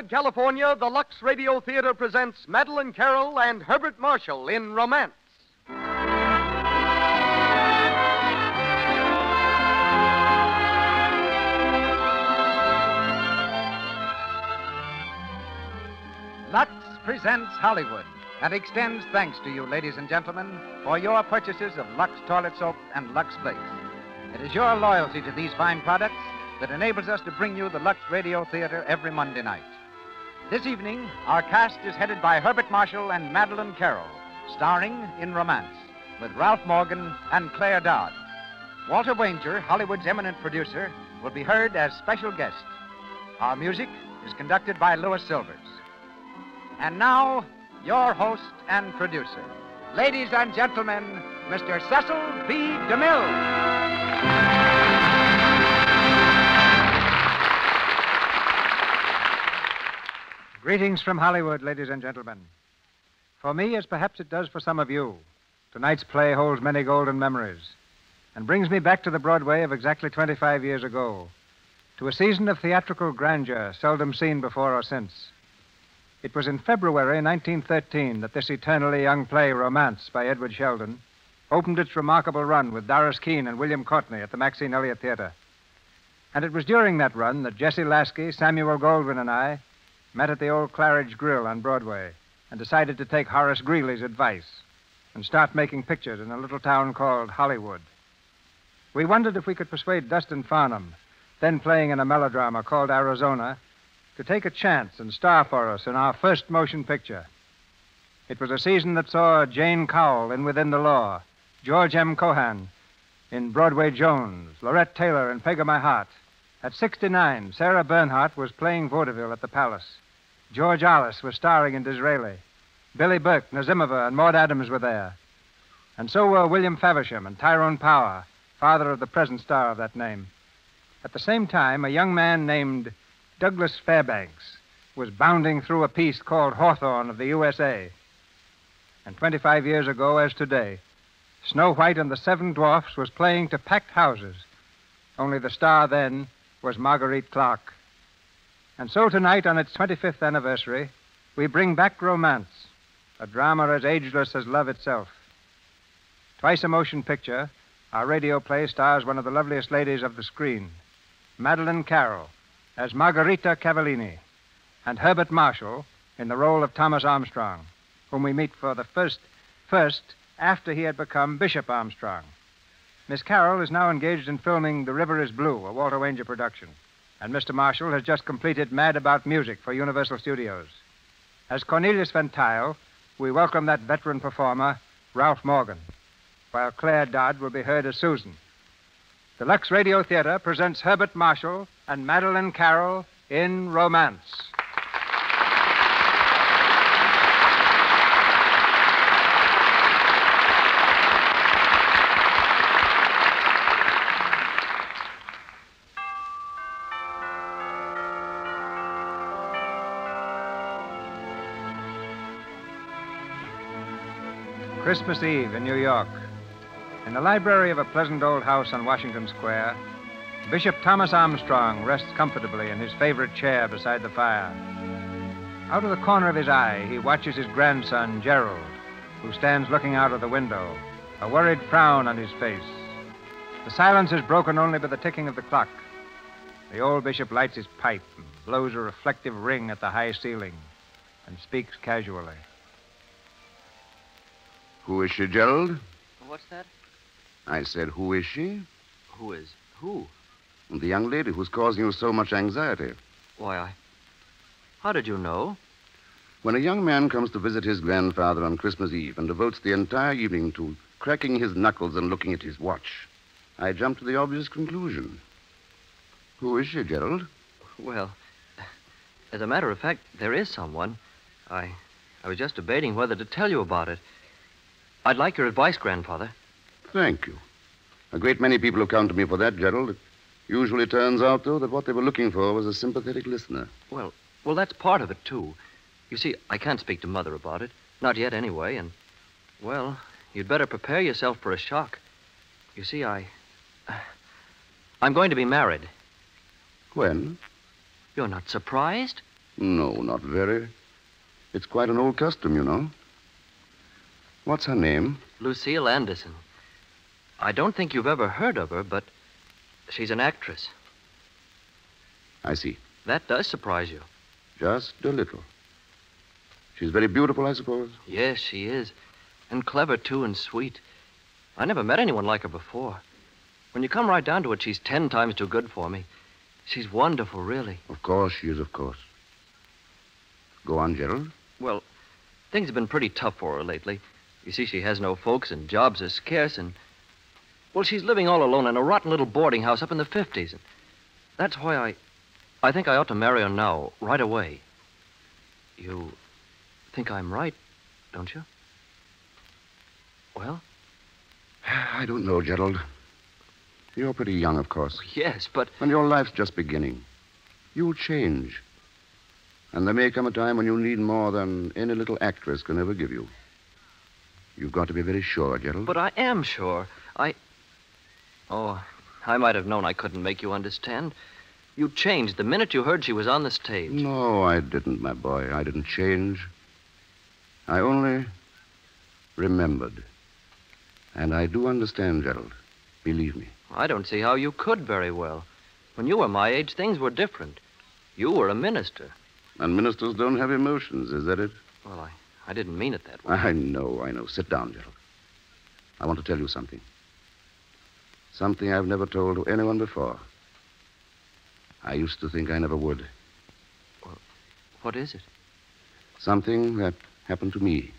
Hollywood, California, the Lux Radio Theatre presents Madeline Carroll and Herbert Marshall in Romance. Lux presents Hollywood and extends thanks to you, ladies and gentlemen, for your purchases of Lux Toilet Soap and Lux Flakes. It is your loyalty to these fine products that enables us to bring you the Lux Radio Theatre every Monday night. This evening, our cast is headed by Herbert Marshall and Madeline Carroll, starring in Romance, with Ralph Morgan and Claire Dodd. Walter Wanger, Hollywood's eminent producer, will be heard as special guest. Our music is conducted by Louis Silvers. And now, your host and producer. Ladies and gentlemen, Mr. Cecil B. DeMille. Greetings from Hollywood, ladies and gentlemen. For me, as perhaps it does for some of you, tonight's play holds many golden memories and brings me back to the Broadway of exactly 25 years ago, to a season of theatrical grandeur seldom seen before or since. It was in February 1913 that this eternally young play, Romance, by Edward Sheldon, opened its remarkable run with Doris Keane and William Courtney at the Maxine Elliott Theatre. And it was during that run that Jesse Lasky, Samuel Goldwyn, and I met at the old Claridge Grill on Broadway and decided to take Horace Greeley's advice and start making pictures in a little town called Hollywood. We wondered if we could persuade Dustin Farnham, then playing in a melodrama called Arizona, to take a chance and star for us in our first motion picture. It was a season that saw Jane Cowell in Within the Law, George M. Cohan in Broadway Jones, Lorette Taylor in Peg of My Heart. At 69, Sarah Bernhardt was playing vaudeville at the Palace. George Alice was starring in Disraeli. Billy Burke, Nazimova, and Maud Adams were there. And so were William Faversham and Tyrone Power, father of the present star of that name. At the same time, a young man named Douglas Fairbanks was bounding through a piece called Hawthorne of the USA. And 25 years ago, as today, Snow White and the Seven Dwarfs was playing to packed houses. Only the star then was Marguerite Clark. And so tonight, on its 25th anniversary, we bring back Romance, a drama as ageless as love itself. Twice a motion picture, our radio play stars one of the loveliest ladies of the screen, Madeline Carroll, as Margarita Cavallini, and Herbert Marshall in the role of Thomas Armstrong, whom we meet for the first after he had become Bishop Armstrong. Miss Carroll is now engaged in filming The River is Blue, a Walter Wanger production, and Mr. Marshall has just completed Mad About Music for Universal Studios. As Cornelius Van Tuyl, we welcome that veteran performer, Ralph Morgan, while Claire Dodd will be heard as Susan. The Lux Radio Theatre presents Herbert Marshall and Madeline Carroll in Romance. Christmas Eve in New York. In the library of a pleasant old house on Washington Square, Bishop Thomas Armstrong rests comfortably in his favorite chair beside the fire. Out of the corner of his eye, he watches his grandson, Gerald, who stands looking out of the window, a worried frown on his face. The silence is broken only by the ticking of the clock. The old bishop lights his pipe and blows a reflective ring at the high ceiling and speaks casually. Who is she, Gerald? What's that? I said, who is she? Who? The young lady who's causing you so much anxiety. Why, how did you know? When a young man comes to visit his grandfather on Christmas Eve and devotes the entire evening to cracking his knuckles and looking at his watch, I jump to the obvious conclusion. Who is she, Gerald? Well, as a matter of fact, there is someone. I was just debating whether to tell you about it. I'd like your advice, Grandfather. Thank you. A great many people have come to me for that, Gerald. It usually turns out, though, that what they were looking for was a sympathetic listener. Well, that's part of it, too. You see, I can't speak to Mother about it. Not yet, anyway, and, well, you'd better prepare yourself for a shock. You see, I'm going to be married. When? You're not surprised? No, not very. It's quite an old custom, you know. What's her name? Lucille Anderson. I don't think you've ever heard of her, but she's an actress. I see. That does surprise you. Just a little. She's very beautiful, I suppose? Yes, she is. And clever, too, and sweet. I never met anyone like her before. When you come right down to it, she's 10 times too good for me. She's wonderful, really. Of course she is, of course. Go on, Gerald. Well, things have been pretty tough for her lately. You see, she has no folks, and jobs are scarce, and... Well, she's living all alone in a rotten little boarding house up in the 50s. And that's why I think I ought to marry her now, right away. You think I'm right, don't you? Well? I don't know, Gerald. You're pretty young, of course. Yes, but... And your life's just beginning. You'll change. And there may come a time when you'll need more than any little actress can ever give you. You've got to be very sure, Gerald. But I am sure. Oh, I might have known I couldn't make you understand. You changed the minute you heard she was on the stage. No, I didn't, my boy. I didn't change. I only remembered. And I do understand, Gerald. Believe me. I don't see how you could very well. When you were my age, things were different. You were a minister. And ministers don't have emotions, is that it? Well, I didn't mean it that way. I know. Sit down, Gerald. I want to tell you something. Something I've never told to anyone before. I used to think I never would. Well, what is it? Something that happened to me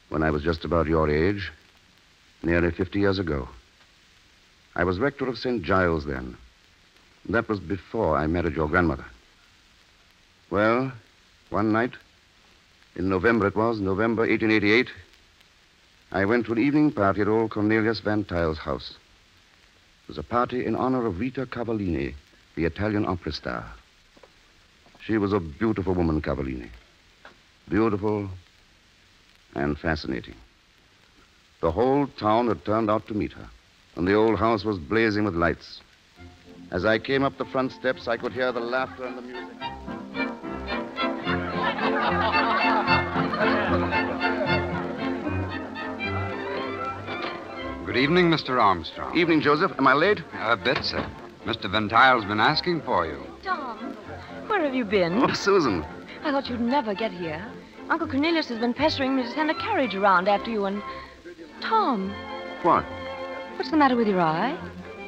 when I was just about your age, nearly 50 years ago. I was rector of St. Giles then. That was before I married your grandmother. Well, one night, in November it was, November 1888, I went to an evening party at old Cornelius Van Tile's house. It was a party in honor of Rita Cavallini, the Italian opera star. She was a beautiful woman, Cavallini. Beautiful and fascinating. The whole town had turned out to meet her, and the old house was blazing with lights. As I came up the front steps, I could hear the laughter and the music. Good evening, Mr. Armstrong. Evening, Joseph. Am I late? A bit, sir. Mr. Van Tile's been asking for you. Tom, where have you been? Oh, Susan. I thought you'd never get here. Uncle Cornelius has been pestering me to send a carriage around after you and... Tom, What? what's the matter with your eye?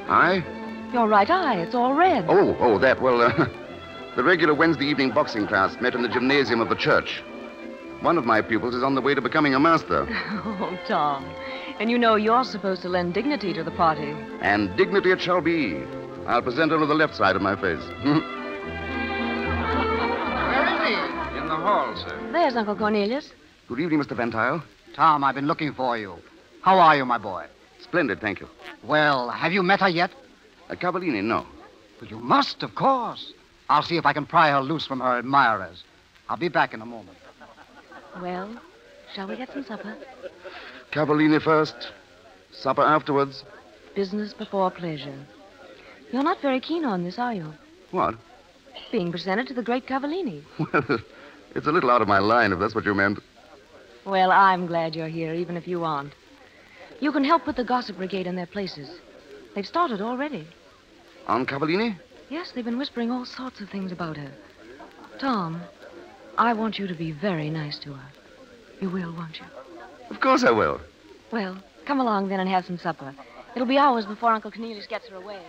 I? Your right eye. It's all red. Oh, that. Well, the regular Wednesday evening boxing class met in the gymnasium of the church. One of my pupils is on the way to becoming a master. Oh, Tom. And you know you're supposed to lend dignity to the party. And dignity it shall be. I'll present her to the left side of my face. Where is he? In the hall, sir. There's Uncle Cornelius. Good evening, Mr. Van Tile. Tom, I've been looking for you. How are you, my boy? Splendid, thank you. Well, have you met her yet? Cavallini, no. Well, you must, of course. I'll see if I can pry her loose from her admirers. I'll be back in a moment. Well, shall we get some supper? Cavallini first, supper afterwards. Business before pleasure. You're not very keen on this, are you? What? Being presented to the great Cavallini. Well, it's a little out of my line, if that's what you meant. Well, I'm glad you're here, even if you aren't. You can help put the gossip brigade in their places. They've started already. On Cavallini? Yes, they've been whispering all sorts of things about her. Tom, I want you to be very nice to her. You will, won't you? Of course I will. Well, come along then and have some supper. It'll be hours before Uncle Cornelius gets her away.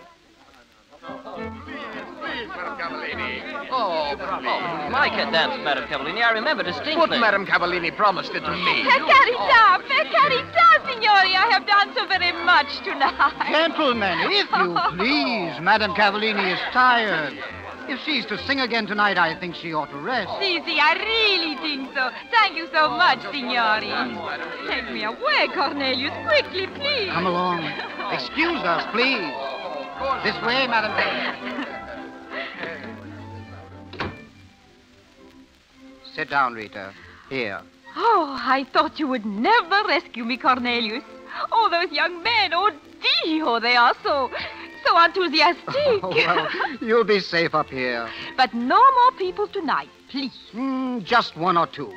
Please, Madame Cavallini. Oh, please. My cat danced, Madame Cavallini. I remember distinctly. But Madame Cavallini promised it to me. Per carità, signori. I have done so very much tonight. Gentlemen, if you please. Madame Cavallini is tired. If she's to sing again tonight, I think she ought to rest. Si, I really think so. Thank you so much, signori. Take me away, Cornelius. Quickly, please. Come along. Excuse us, please. This way, Madame Cavallini. Sit down, Rita. Here. Oh, I thought you would never rescue me, Cornelius. Oh, those young men. Oh, Dio, they are so enthusiastic. Oh, well, you'll be safe up here. But no more people tonight. please. Just one or two.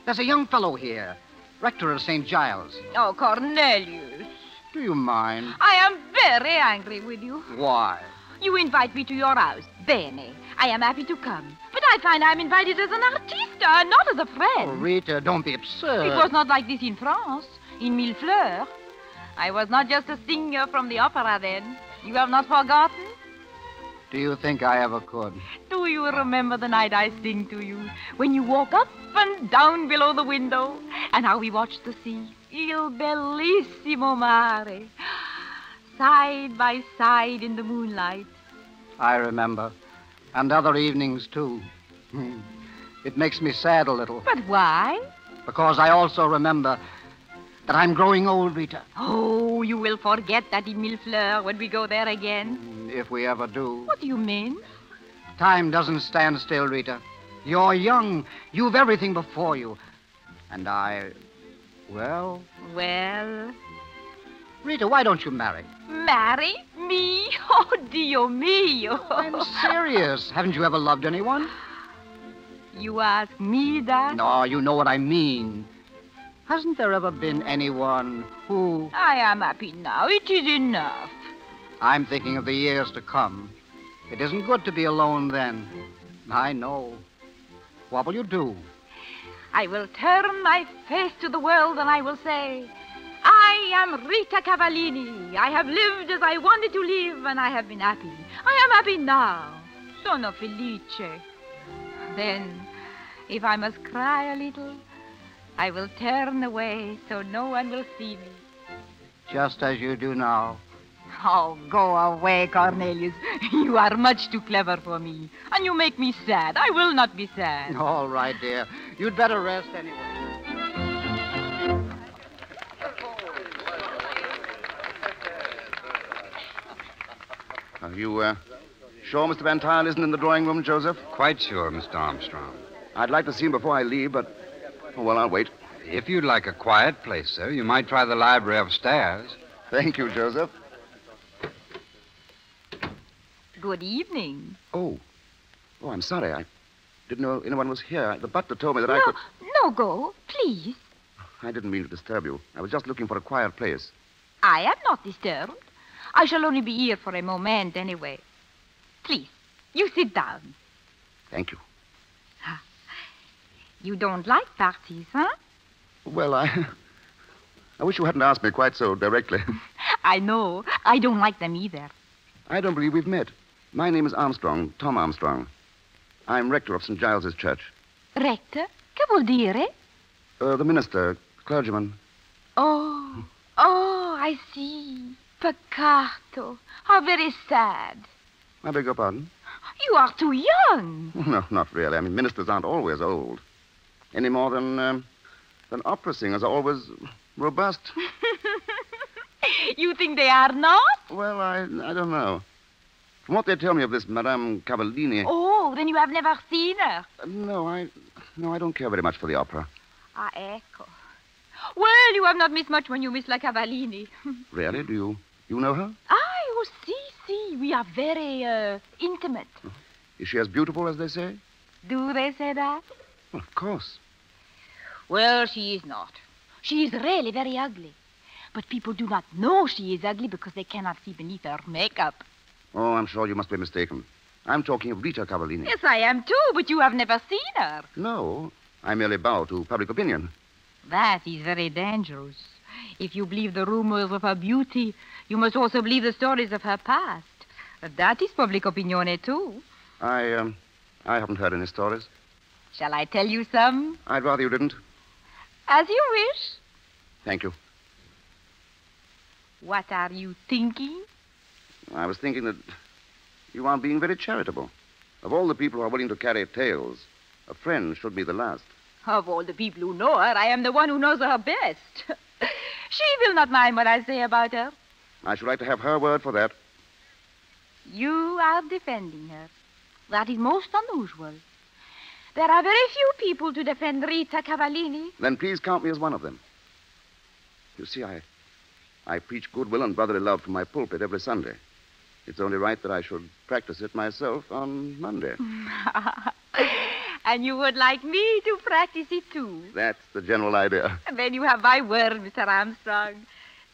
There's a young fellow here, rector of St. Giles. Oh, Cornelius. Do you mind? I am very angry with you. Why? You invite me to your house. Bene. I am happy to come. But I find I'm invited as an artista, not as a friend. Oh, Rita, don't be absurd. It was not like this in France, in Millefleurs. I was not just a singer from the opera then. You have not forgotten? Do you think I ever could? Do you remember the night I sing to you, when you walk up and down below the window, and how we watched the sea? Il bellissimo mare. Side by side in the moonlight. I remember. And other evenings, too. It makes me sad a little. But why? Because I also remember that I'm growing old, Rita. Oh, you will forget that in Millefleurs when we go there again. If we ever do. What do you mean? Time doesn't stand still, Rita. You're young. You've everything before you. And I... Well... Rita, why don't you marry? Marry? Me? Oh, Dio mio. I'm serious. Haven't you ever loved anyone? You ask me that? No, you know what I mean. Hasn't there ever been anyone who... I am happy now. It is enough. I'm thinking of the years to come. It isn't good to be alone then. I know. What will you do? I will turn my face to the world and I will say, I am Rita Cavallini. I have lived as I wanted to live and I have been happy. I am happy now. Sono felice. Then, if I must cry a little, I will turn away so no one will see me. Just as you do now. Oh, go away, Cornelius. You are much too clever for me. And you make me sad. I will not be sad. All right, dear. You'd better rest anyway. Are you, sure Mr. Van Tile isn't in the drawing room, Joseph? Quite sure, Mr. Armstrong. I'd like to see him before I leave, but... Oh, well, I'll wait. If you'd like a quiet place, sir, you might try the library upstairs. Thank you, Joseph. Good evening. Oh, I'm sorry. I didn't know anyone was here. The butler told me that I could... No, go, please. I didn't mean to disturb you. I was just looking for a quiet place. I am not disturbed. I shall only be here for a moment anyway. Please, you sit down. Thank you. You don't like parties, huh? Well, I wish you hadn't asked me quite so directly. I know. I don't like them either. I don't believe we've met. My name is Armstrong, Tom Armstrong. I'm rector of St. Giles's Church. Rector? Che vuol dire? The minister, clergyman. Oh, I see. Peccato. How very sad. I beg your pardon? You are too young. No, not really. I mean, ministers aren't always old. Any more than opera singers are always robust. You think they are not? Well, I don't know. From what they tell me of this Madame Cavallini... Oh, then you have never seen her? No, I don't care very much for the opera. Ah, ecco. Well, you have not missed much when you miss La Cavallini. Really? Do you know her? Oh, si. We are very, intimate. Is she as beautiful as they say? Do they say that? Well, of course. Well, she is not. She is really very ugly. But people do not know she is ugly because they cannot see beneath her makeup. Oh, I'm sure you must be mistaken. I'm talking of Rita Cavallini. Yes, I am too, but you have never seen her. No, I merely bow to public opinion. That is very dangerous. If you believe the rumors of her beauty, you must also believe the stories of her past. That is public opinione, too. I haven't heard any stories. Shall I tell you some? I'd rather you didn't. As you wish. Thank you. What are you thinking? I was thinking that you aren't being very charitable. Of all the people who are willing to carry tales, a friend should be the last. Of all the people who know her, I am the one who knows her best. She will not mind what I say about her. I should like to have her word for that. You are defending her. That is most unusual. There are very few people to defend Rita Cavallini. Then please count me as one of them. You see, I preach goodwill and brotherly love from my pulpit every Sunday. It's only right that I should practice it myself on Monday. And you would like me to practice it, too. That's the general idea. Then you have my word, Mr. Armstrong.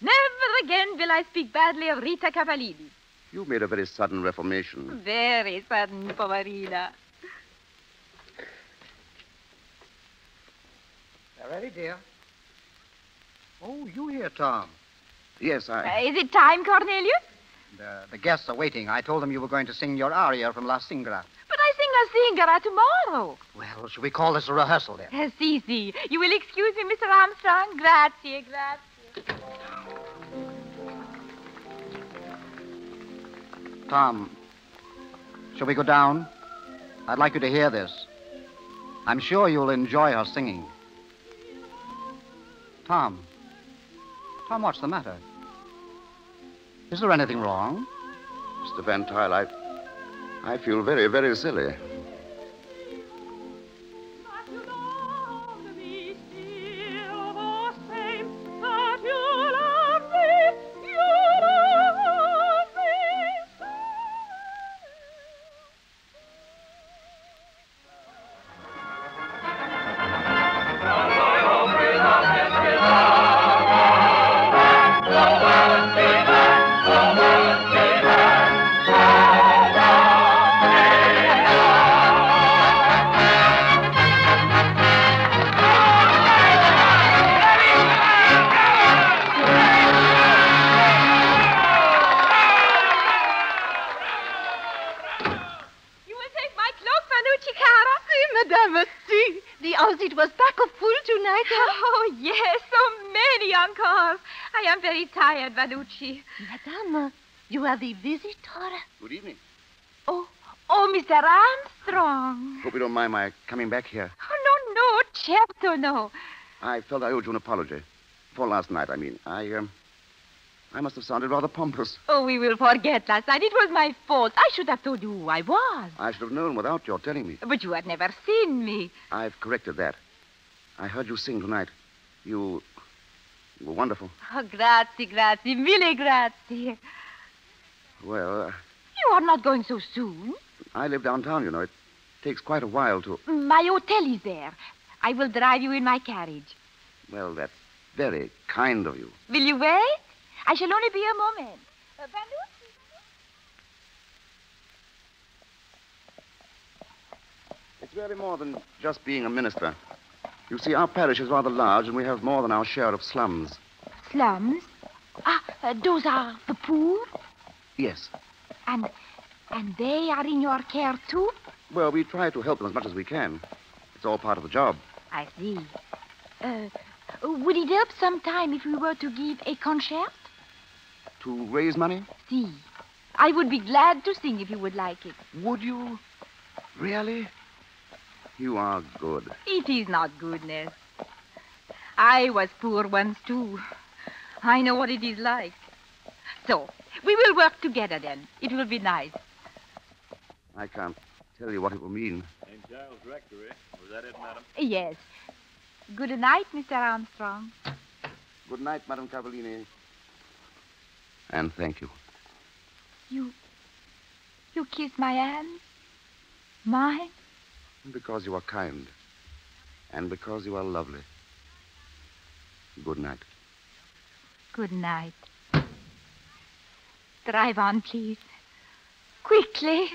Never again will I speak badly of Rita Cavallini. You made a very sudden reformation. Very sudden, Poverina. They're ready, dear. Oh, you here, Tom. Yes, Is it time, Cornelius? The guests are waiting. I told them you were going to sing your aria from La Singara. But I sing La Singara tomorrow. Well, should we call this a rehearsal, then? Si. You will excuse me, Mr. Armstrong? Grazie. Tom, shall we go down? I'd like you to hear this. I'm sure you'll enjoy her singing. Tom, what's the matter? Is there anything wrong? Mr. Van Tuyl, I feel very, very silly. Tired, Vanucci. Madame, you are the visitor. Good evening. Oh, Mr. Armstrong. Hope you don't mind my coming back here. Oh, no, certo no. I felt I owed you an apology. For last night, I mean. I must have sounded rather pompous. Oh, we will forget last night. It was my fault. I should have told you who I was. I should have known without your telling me. But you had never seen me. I've corrected that. I heard you sing tonight. You were wonderful. Oh, grazie, mille grazie. Well, You are not going so soon. I live downtown, you know. It takes quite a while to... My hotel is there. I will drive you in my carriage. Well, that's very kind of you. Will you wait? I shall only be a moment. It's really more than just being a minister. You see, our parish is rather large, and we have more than our share of slums. Slums? Those are the poor? Yes. And they are in your care, too? Well, we try to help them as much as we can. It's all part of the job. I see. Would it help sometime if we were to give a concert? To raise money? Si. I would be glad to sing if you would like it. Would you? Really? You are good. It is not goodness. I was poor once, too. I know what it is like. So, we will work together then. It will be nice. I can't tell you what it will mean. St. Giles Rectory. Was that it, madam? Yes. Good night, Mr. Armstrong. Good night, Madame Cavallini. And thank you. You kiss my hand? Mine? Because you are kind. And because you are lovely. Good night. Good night. Drive on, please. Quickly.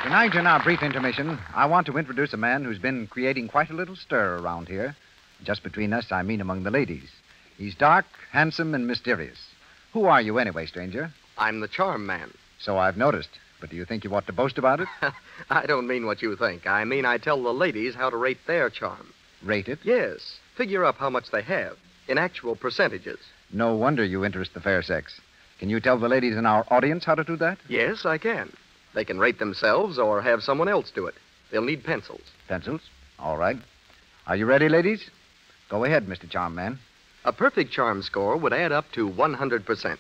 Tonight, in our brief intermission, I want to introduce a man who's been creating quite a little stir around here. Just between us, I mean among the ladies. He's dark, handsome, and mysterious. Who are you anyway, stranger? I'm the charm man. So I've noticed. But do you think you ought to boast about it? I don't mean what you think. I mean I tell the ladies how to rate their charm. Rate it? Yes. Figure up how much they have in actual percentages. No wonder you interest the fair sex. Can you tell the ladies in our audience how to do that? Yes, I can. They can rate themselves or have someone else do it. They'll need pencils. Pencils? All right. Are you ready, ladies? Go ahead, Mr. Charm Man. A perfect charm score would add up to 100%.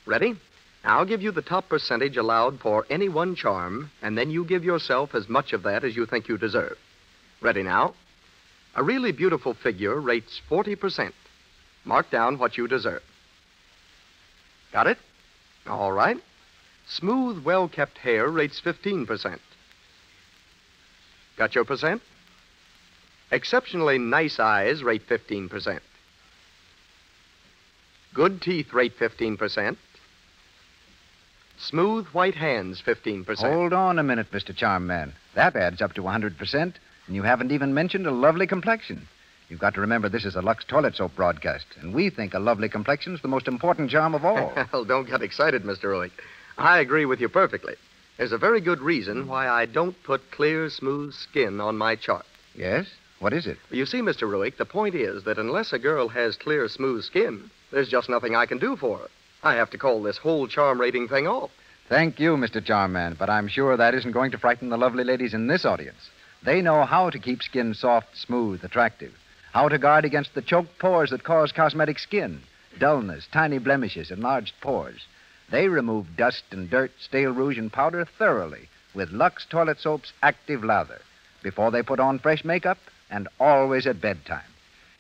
Ready? I'll give you the top percentage allowed for any one charm, and then you give yourself as much of that as you think you deserve. Ready now? A really beautiful figure rates 40%. Mark down what you deserve. Got it? All right. Smooth, well-kept hair rates 15%. Got your percent? Exceptionally nice eyes rate 15%. Good teeth rate 15%. Smooth white hands 15%. Hold on a minute, Mr. Charmman. That adds up to 100%, and you haven't even mentioned a lovely complexion. You've got to remember this is a Lux toilet soap broadcast, and we think a lovely complexion's the most important charm of all. Well, don't get excited, Mr. Ruick. I agree with you perfectly. There's a very good reason why I don't put clear, smooth skin on my chart. Yes? What is it? You see, Mr. Ruick, the point is that unless a girl has clear, smooth skin, there's just nothing I can do for her. I have to call this whole charm rating thing off. Thank you, Mr. Charmman, but I'm sure that isn't going to frighten the lovely ladies in this audience. They know how to keep skin soft, smooth, attractive, how to guard against the choked pores that cause cosmetic skin, dullness, tiny blemishes, enlarged pores. They remove dust and dirt, stale rouge, and powder thoroughly with Lux Toilet Soap's active lather before they put on fresh makeup and always at bedtime.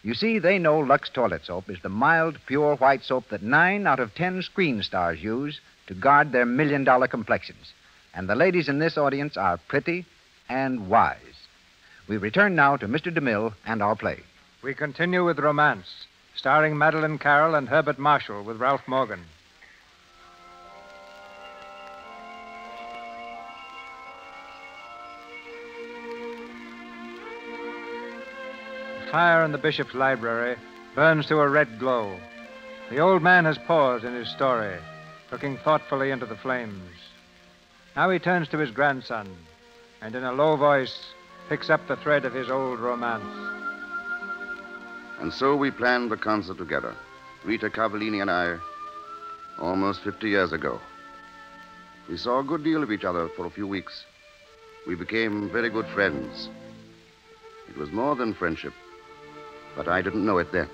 You see, they know Lux Toilet Soap is the mild, pure white soap that 9 out of 10 screen stars use to guard their million-dollar complexions. And the ladies in this audience are pretty and wise. We return now to Mr. DeMille and our play. We continue with Romance, starring Madeline Carroll and Herbert Marshall with Ralph Morgan. The fire in the bishop's library burns to a red glow. The old man has paused in his story, looking thoughtfully into the flames. Now he turns to his grandson, and in a low voice picks up the thread of his old romance. And so we planned the concert together, Rita Cavallini and I, almost 50 years ago. We saw a good deal of each other for a few weeks. We became very good friends. It was more than friendship, but I didn't know it then.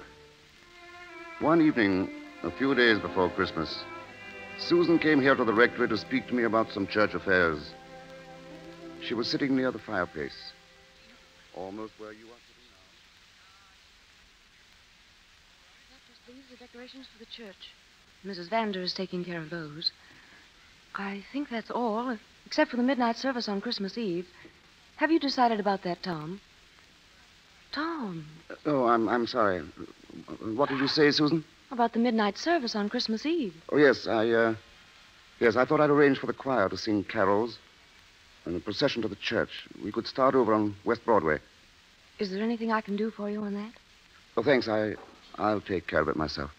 One evening, a few days before Christmas, Susan came here to the rectory to speak to me about some church affairs. She was sitting near the fireplace, almost where you are sitting now. That just leaves the decorations for the church. Mrs. Vander is taking care of those. I think that's all, except for the midnight service on Christmas Eve. Have you decided about that, Tom? Tom. Oh, I'm sorry. What did you say, Susan? About the midnight service on Christmas Eve. Oh, yes, I thought I'd arrange for the choir to sing carols and a procession to the church. We could start over on West Broadway. Is there anything I can do for you on that? Oh, thanks. I'll take care of it myself.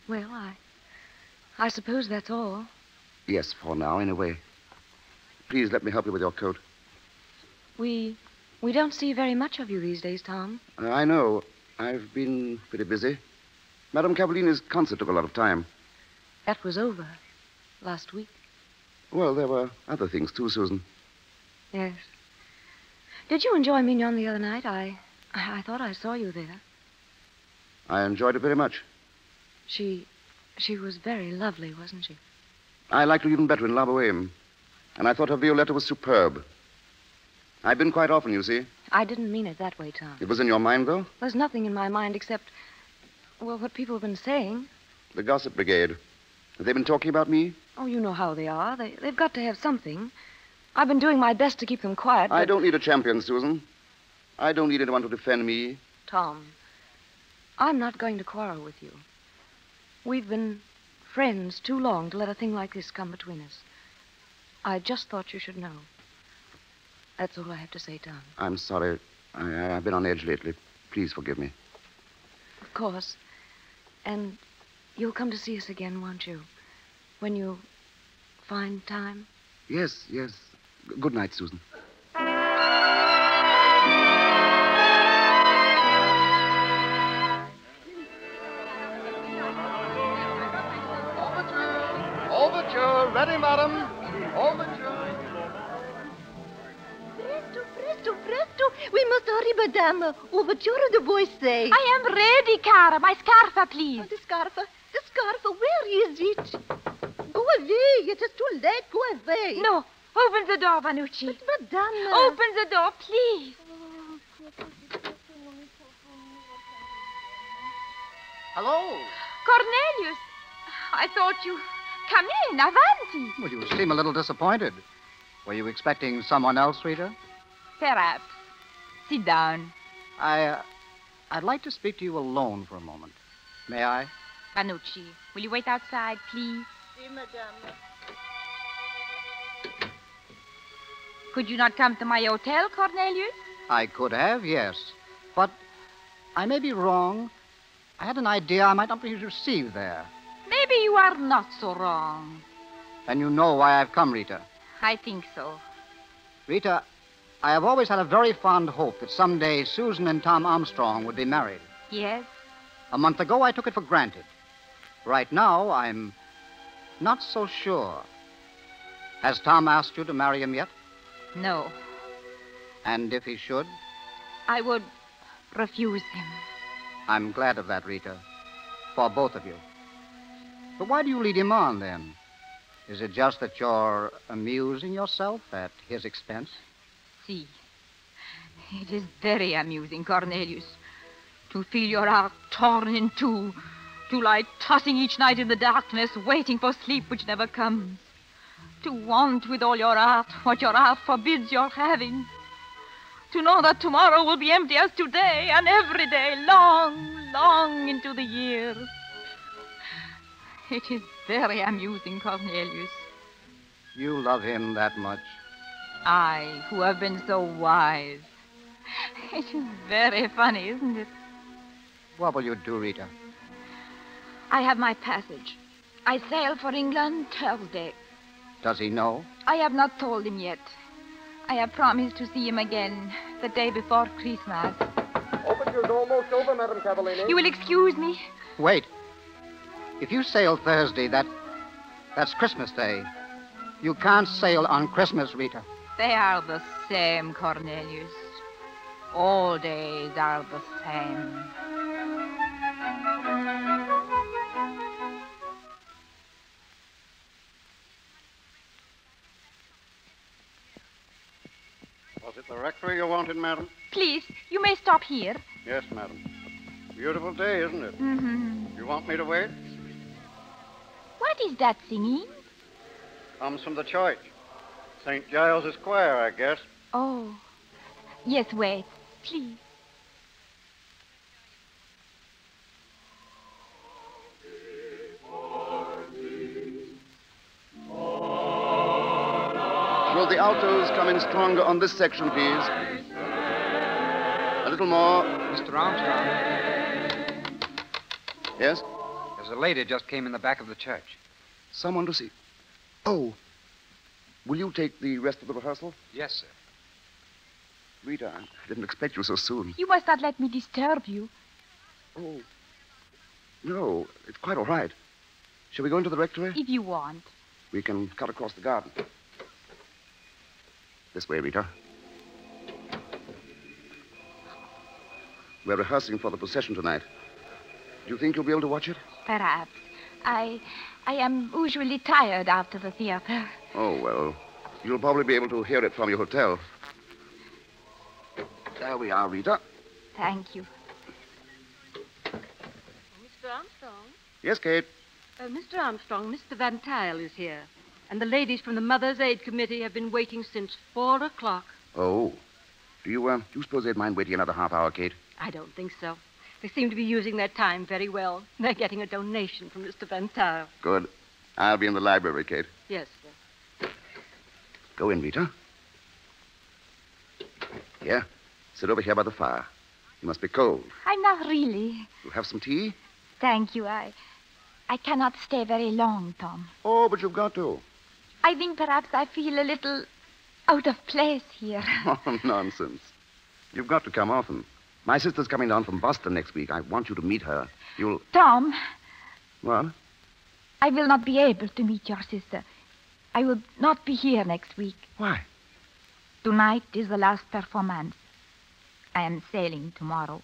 Well, I suppose that's all. Yes, for now, anyway. Please let me help you with your coat. We don't see very much of you these days, Tom. I know. I've been pretty busy. Madame Cavallini's concert took a lot of time. That was over last week. Well, there were other things, too, Susan. Yes. Did you enjoy Mignon the other night? I thought I saw you there. I enjoyed it very much. She was very lovely, wasn't she? I liked her even better in La Boheme. And I thought her Violetta was superb. I've been quite often, you see. I didn't mean it that way, Tom. It was in your mind, though? There's nothing in my mind except, well, what people have been saying. The gossip brigade. Have they been talking about me? Oh, you know how they are. They've got to have something. I've been doing my best to keep them quiet, but... I don't need a champion, Susan. I don't need anyone to defend me. Tom, I'm not going to quarrel with you. We've been friends too long to let a thing like this come between us. I just thought you should know. That's all I have to say, Tom. I'm sorry. I've been on edge lately. Please forgive me. Of course. And you'll come to see us again, won't you? When you find time? Yes. Good night, Susan. Overture. Ready, madam. Overture. Presto. We must hurry, madame. Overture, the boys say. I am ready, cara. My scarf, please. The scarf. Where is it? Go away. It is too late. Go away. No. Open the door, Vanucci. But, madame. Open the door, please. Hello. Cornelius, I thought you... Come in, avanti. Well, you seem a little disappointed. Were you expecting someone else, Rita? Perhaps. Sit down. I'd like to speak to you alone for a moment. May I? Ranucci, will you wait outside, please? Si, madame. Could you not come to my hotel, Cornelius? I could have, yes. But I may be wrong. I had an idea I might not be received there. Maybe you are not so wrong. And you know why I've come, Rita. I think so. Rita, I have always had a very fond hope that someday Susan and Tom Armstrong would be married. Yes? A month ago, I took it for granted. Right now, I'm not so sure. Has Tom asked you to marry him yet? No. And if he should? I would refuse him. I'm glad of that, Rita. For both of you. But why do you lead him on, then? Is it just that you're amusing yourself at his expense? See, it is very amusing, Cornelius, to feel your heart torn in two, to lie tossing each night in the darkness, waiting for sleep which never comes, to want with all your heart what your heart forbids your having, to know that tomorrow will be empty as today, and every day long, long into the years. It is very amusing, Cornelius. You love him that much? I, who have been so wise. It is very funny, isn't it? What will you do, Rita? I have my passage. I sail for England Thursday. Does he know? I have not told him yet. I have promised to see him again the day before Christmas. Overture's almost over, Madame Cavallini. You will excuse me? Wait. If you sail Thursday, that's Christmas Day. You can't sail on Christmas, Rita. They are the same, Cornelius. All days are the same. Was it the rectory you wanted, madam? Please, you may stop here. Yes, madam. Beautiful day, isn't it? Mm-hmm. You want me to wait? What is that singing? Comes from the church. St. Giles' choir, I guess. Oh. Yes, wait. Please. Will the altos come in stronger on this section, please? A little more. Mr. Armstrong. Yes? There's a lady just came in the back of the church. Someone to see. Oh. Will you take the rest of the rehearsal? Yes, sir. Rita, I didn't expect you so soon. You must not let me disturb you. Oh. No, it's quite all right. Shall we go into the rectory? If you want. We can cut across the garden. This way, Rita. We're rehearsing for the procession tonight. Do you think you'll be able to watch it? Perhaps. I am usually tired after the theater. Oh, well, you'll probably be able to hear it from your hotel. There we are, Rita. Thank you. Mr. Armstrong? Yes, Kate. Mr. Armstrong, Mr. Van Tile is here. And the ladies from the Mother's Aid Committee have been waiting since 4 o'clock. Oh. Do you suppose they'd mind waiting another half hour, Kate? I don't think so. They seem to be using their time very well. They're getting a donation from Mr. Van Tile. Good. I'll be in the library, Kate. Yes, sir. Go in, Rita. Here. Sit over here by the fire. You must be cold. I'm not really. You'll have some tea? Thank you. I cannot stay very long, Tom. Oh, but you've got to. I think perhaps I feel a little out of place here. Oh, nonsense. You've got to come often. My sister's coming down from Boston next week. I want you to meet her. You'll... Tom. What? I will not be able to meet your sister. I will not be here next week. Why? Tonight is the last performance. I am sailing tomorrow.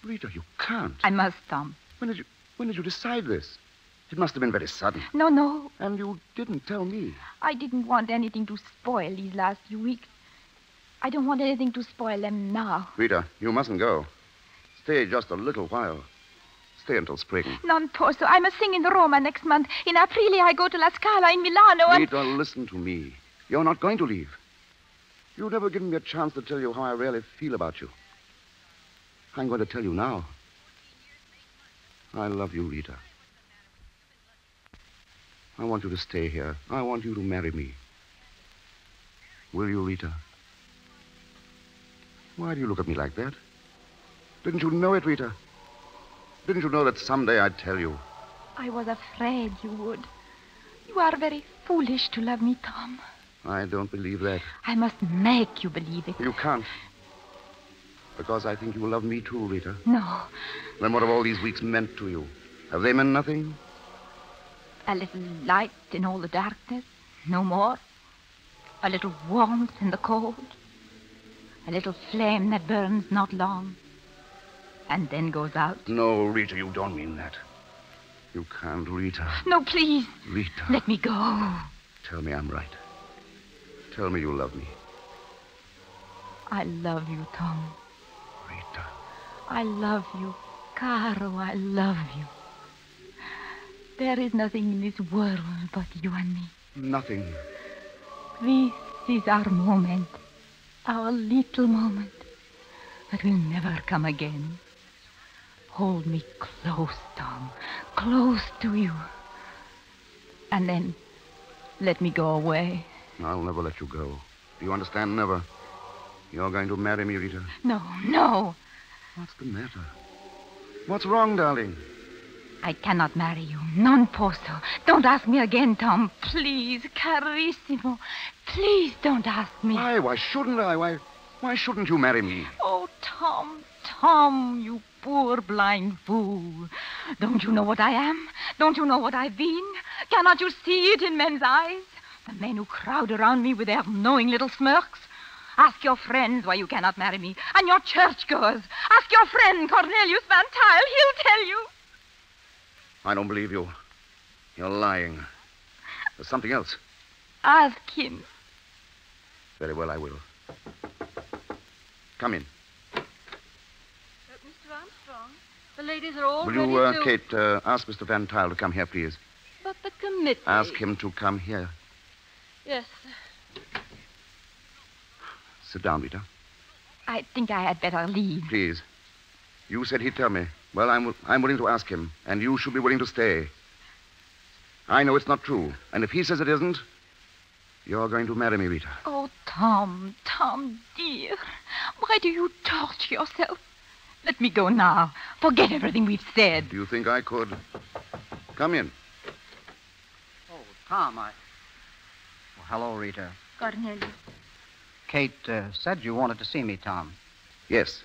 Rita, you can't. I must, Tom. When did you decide this? It must have been very sudden. No. And you didn't tell me. I didn't want anything to spoil these last few weeks. I don't want anything to spoil them now. Rita, you mustn't go. Stay just a little while. Stay until spring. Non posso. I must sing in Roma next month. In Aprile, I go to La Scala in Milano and... Rita, listen to me. You're not going to leave. You've never given me a chance to tell you how I really feel about you. I'm going to tell you now. I love you, Rita. I want you to stay here. I want you to marry me. Will you, Rita? Why do you look at me like that? Didn't you know it, Rita? Didn't you know that someday I'd tell you? I was afraid you would. You are very foolish to love me, Tom. I don't believe that. I must make you believe it. You can't. Because I think you love me too, Rita. No. Then what have all these weeks meant to you? Have they meant nothing? A little light in all the darkness. No more. A little warmth in the cold. A little flame that burns not long. And then goes out. No, Rita, you don't mean that. You can't, Rita. No, please. Rita. Let me go. Tell me I'm right. Tell me you love me. I love you, Tom. Rita. I love you. Caro, I love you. There is nothing in this world but you and me. Nothing. This is our moment. Our little moment. That will never come again. Hold me close, Tom. Close to you. And then let me go away. I'll never let you go. Do you understand? Never. You're going to marry me, Rita. No, no. What's the matter? What's wrong, darling? I cannot marry you. Non posso. Don't ask me again, Tom. Please, carissimo. Please don't ask me. Why? Why shouldn't I? Why shouldn't you marry me? Oh, Tom, you poor blind fool. Don't you know what I am? Don't you know what I've been? Cannot you see it in men's eyes? The men who crowd around me with their knowing little smirks. Ask your friends why you cannot marry me, and your churchgoers. Ask your friend, Cornelius Van Tuyl. He'll tell you. I don't believe you. You're lying. There's something else. Ask him. Very well, I will. Come in. Mr. Armstrong, the ladies are all Will ready you, to... Kate, ask Mr. Van Tuyl to come here, please? But the committee... Ask him to come here. Yes. Sit down, Rita. I think I had better leave. Please. You said he'd tell me. Well, I'm willing to ask him, and you should be willing to stay. I know it's not true, and if he says it isn't, you're going to marry me, Rita. Oh, Tom, dear. Why do you torture yourself? Let me go now. Forget everything we've said. Do you think I could? Come in. Oh, Tom, Well, hello, Rita. Cornelius. Kate said you wanted to see me, Tom. Yes.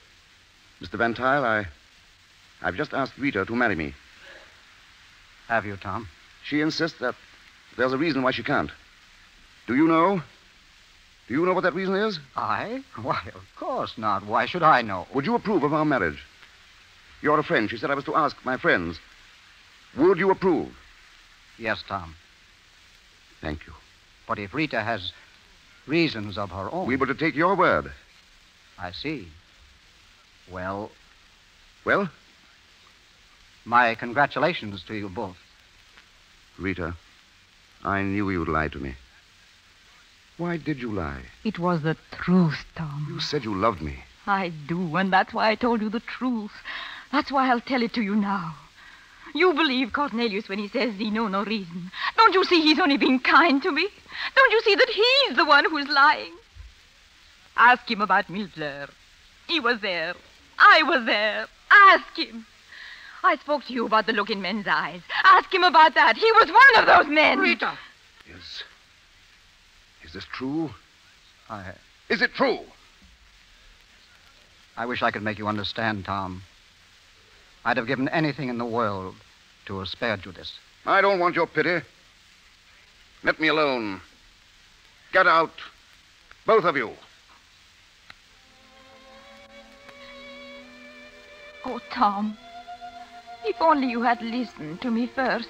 Mr. Van Tuyl, I've just asked Rita to marry me. Have you, Tom? She insists that there's a reason why she can't. Do you know? Do you know what that reason is? I? Why, of course not. Why should I know? Would you approve of our marriage? You're a friend. She said I was to ask my friends. Would you approve? Yes, Tom. Thank you. But if Rita has reasons of her own... We were to take your word. I see. Well? Well? My congratulations to you both. Rita, I knew you'd lie to me. Why did you lie? It was the truth, Tom. You said you loved me. I do, and that's why I told you the truth. That's why I'll tell it to you now. You believe Cornelius when he says he knows no reason. Don't you see he's only being kind to me? Don't you see that he's the one who's lying? Ask him about Milfleur. He was there. I was there. Ask him. I spoke to you about the look in men's eyes. Ask him about that. He was one of those men. Rita! Is this true? I Is it true? wish I could make you understand, Tom. I'd have given anything in the world to have spared you this. I don't want your pity. Let me alone. Get out. Both of you. Oh, Tom, if only you had listened to me first.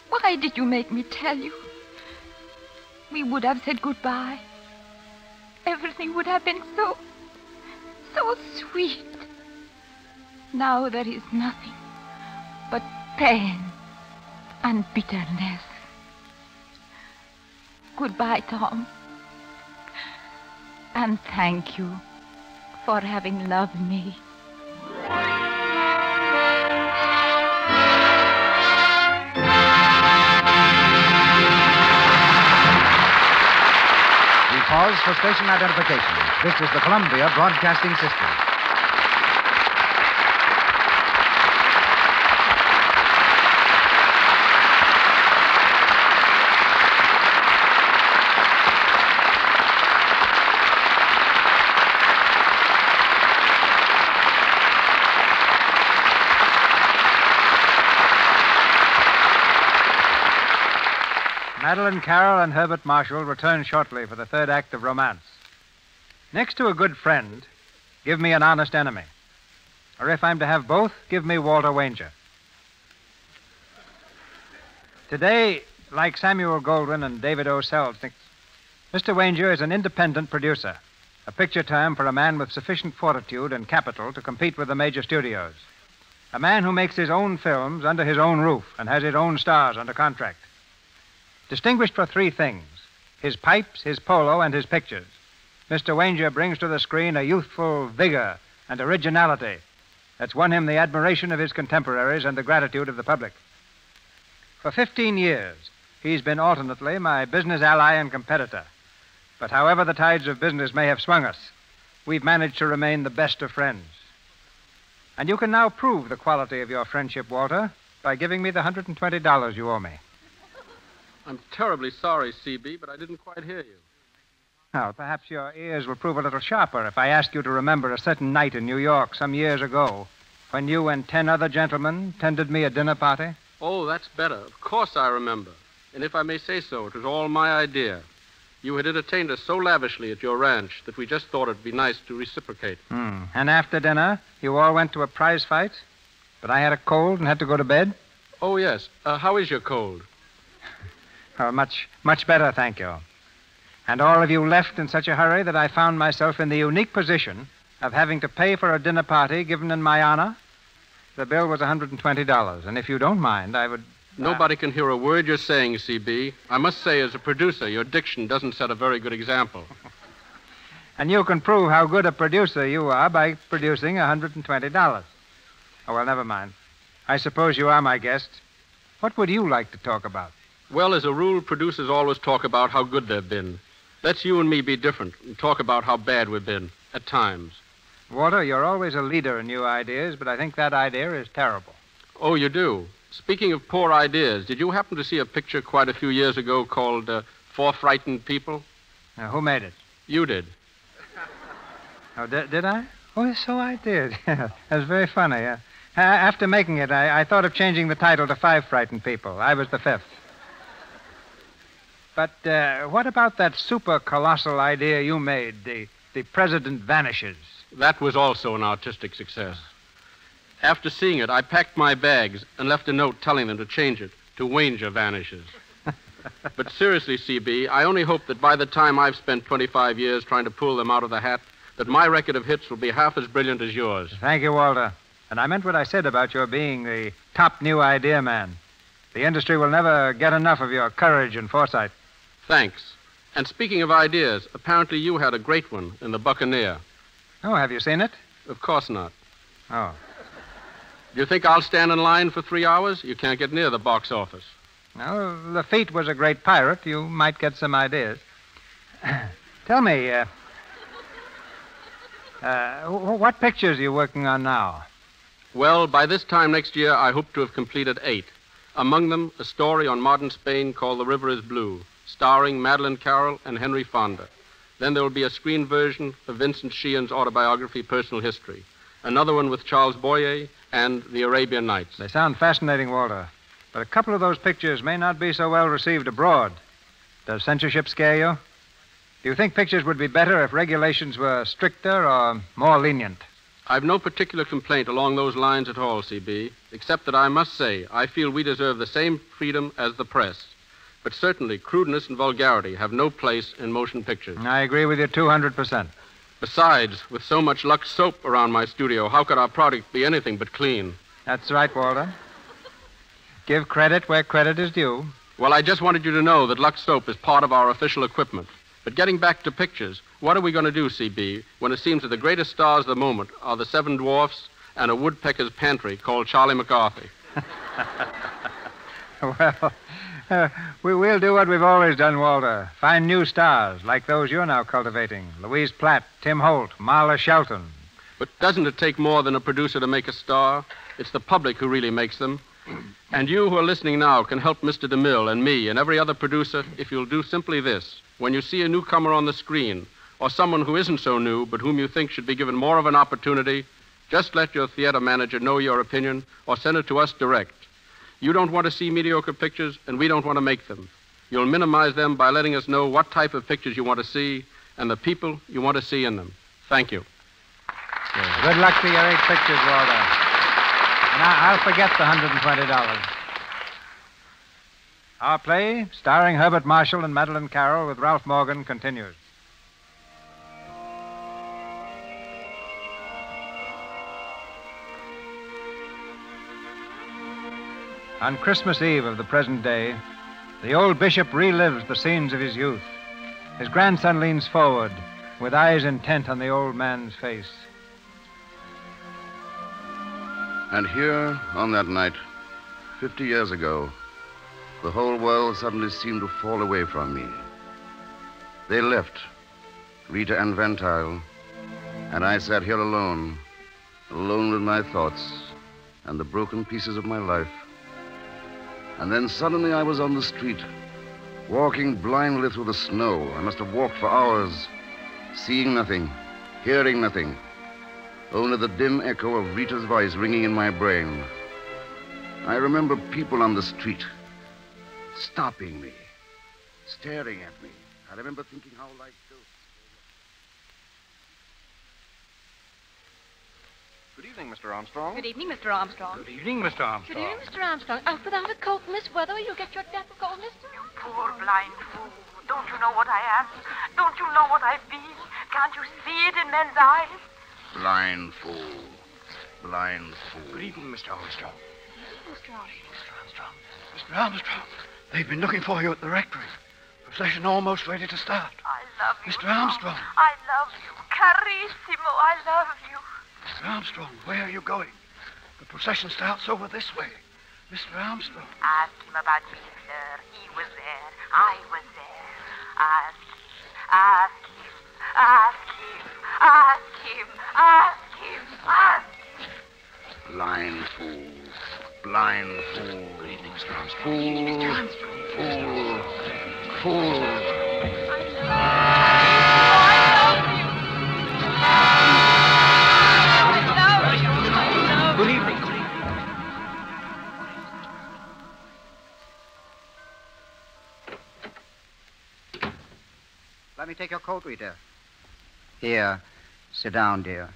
Why did you make me tell you? We would have said goodbye. Everything would have been so sweet. Now there is nothing. but pain and bitterness. Goodbye, Tom. And thank you for having loved me. We pause for station identification. This is the Columbia Broadcasting System. Madeline Carroll and Herbert Marshall return shortly for the third act of Romance. Next to a good friend, give me an honest enemy. Or if I'm to have both, give me Walter Wanger. Today, like Samuel Goldwyn and David O. Selznick, Mr. Wanger is an independent producer, a picture term for a man with sufficient fortitude and capital to compete with the major studios. A man who makes his own films under his own roof and has his own stars under contract. Distinguished for three things: his pipes, his polo, and his pictures, Mr. Wanger brings to the screen a youthful vigor and originality that's won him the admiration of his contemporaries and the gratitude of the public. For 15 years, he's been alternately my business ally and competitor. But however the tides of business may have swung us, we've managed to remain the best of friends. And you can now prove the quality of your friendship, Walter, by giving me the $120 you owe me. I'm terribly sorry, C.B., but I didn't quite hear you. Now, perhaps your ears will prove a little sharper if I ask you to remember a certain night in New York some years ago when you and 10 other gentlemen tended me a dinner party. Oh, that's better. Of course I remember. And if I may say so, it was all my idea. You had entertained us so lavishly at your ranch that we just thought it'd be nice to reciprocate. And after dinner, you all went to a prize fight, but I had a cold and had to go to bed? Oh, yes. How is your cold? Oh, much better, thank you. And all of you left in such a hurry that I found myself in the unique position of having to pay for a dinner party given in my honor. The bill was $120, and if you don't mind, I would... Nobody can hear a word you're saying, C.B. I must say, as a producer, your diction doesn't set a very good example. And you can prove how good a producer you are by producing $120. Oh, well, never mind. I suppose you are my guest. What would you like to talk about? Well, as a rule, producers always talk about how good they've been. Let's you and me be different and talk about how bad we've been, at times. Walter, you're always a leader in new ideas, but I think that idea is terrible. Oh, you do? Speaking of poor ideas, did you happen to see a picture quite a few years ago called Four Frightened People? Who made it? You did. Oh, did I? Oh, so I did. That was very funny. After making it, I thought of changing the title to Five Frightened People. I was the fifth. But what about that super colossal idea you made, the President Vanishes? That was also an artistic success. After seeing it, I packed my bags and left a note telling them to change it to Wanger Vanishes. But seriously, C.B., I only hope that by the time I've spent 25 years trying to pull them out of the hat, that my record of hits will be half as brilliant as yours. Thank you, Walter. And I meant what I said about your being the top new idea man. The industry will never get enough of your courage and foresight. Thanks. And speaking of ideas, apparently you had a great one in The Buccaneer. Oh, have you seen it? Of course not. Oh. Do you think I'll stand in line for 3 hours? You can't get near the box office. Well, Lafitte was a great pirate. You might get some ideas. Tell me, what pictures are you working on now? Well, by this time next year, I hope to have completed 8. Among them, a story on modern Spain called The River is Blue, starring Madeline Carroll and Henry Fonda. Then there will be a screen version of Vincent Sheehan's autobiography, Personal History. Another one with Charles Boyer and The Arabian Nights. They sound fascinating, Walter. But a couple of those pictures may not be so well received abroad. Does censorship scare you? Do you think pictures would be better if regulations were stricter or more lenient? I've no particular complaint along those lines at all, C.B., except that I must say I feel we deserve the same freedom as the press. But certainly, crudeness and vulgarity have no place in motion pictures. I agree with you 200%. Besides, with so much Lux soap around my studio, how could our product be anything but clean? That's right, Walter. Give credit where credit is due. Well, I just wanted you to know that Lux soap is part of our official equipment. But getting back to pictures, what are we going to do, CB, when it seems that the greatest stars of the moment are the Seven Dwarfs and a woodpecker's pantry called Charlie McCarthy? Well, we'll do what we've always done, Walter. Find new stars, like those you're now cultivating. Louise Platt, Tim Holt, Marla Shelton. But doesn't it take more than a producer to make a star? It's the public who really makes them. And you who are listening now can help Mr. DeMille and me and every other producer if you'll do simply this. When you see a newcomer on the screen, or someone who isn't so new but whom you think should be given more of an opportunity, just let your theater manager know your opinion or send it to us direct. You don't want to see mediocre pictures, and we don't want to make them. You'll minimize them by letting us know what type of pictures you want to see and the people you want to see in them. Thank you. Good luck to your 8 pictures, Walter. And I'll forget the $120. Our play, starring Herbert Marshall and Madeline Carroll with Ralph Morgan, continues. On Christmas Eve of the present day, the old bishop relives the scenes of his youth. His grandson leans forward, with eyes intent on the old man's face. And here, on that night, 50 years ago, the whole world suddenly seemed to fall away from me. They left, Rita and Van Tuyl, and I sat here alone with my thoughts and the broken pieces of my life. And then suddenly I was on the street, walking blindly through the snow. I must have walked for hours, seeing nothing, hearing nothing, only the dim echo of Rita's voice ringing in my brain. I remember people on the street, stopping me, staring at me. I remember thinking how like those... Good evening, Mr. Armstrong. Good evening, Mr. Armstrong. Good evening, Mr. Armstrong. Good evening, Mr. Armstrong. Out without a coat in this weather, you'll get your death of cold, mister. You poor blind fool. Don't you know what I am? Don't you know what I've been? Can't you see it in men's eyes? Blind fool. Blind fool. Good evening, Mr. Armstrong. Mr. Armstrong. Mr. Armstrong, they've been looking for you at the rectory. Procession almost ready to start. I love you. Mr. Armstrong. I love you. Carissimo, I love you. Mr. Armstrong, where are you going? The procession starts over this way. Mr. Armstrong. Ask him about me, sir. He was there. I was there. Ask him. Blind fool. Blind fool. Good evening, Mr. Armstrong. Fool. Good evening. Let me take your coat, Rita. Here, sit down, dear.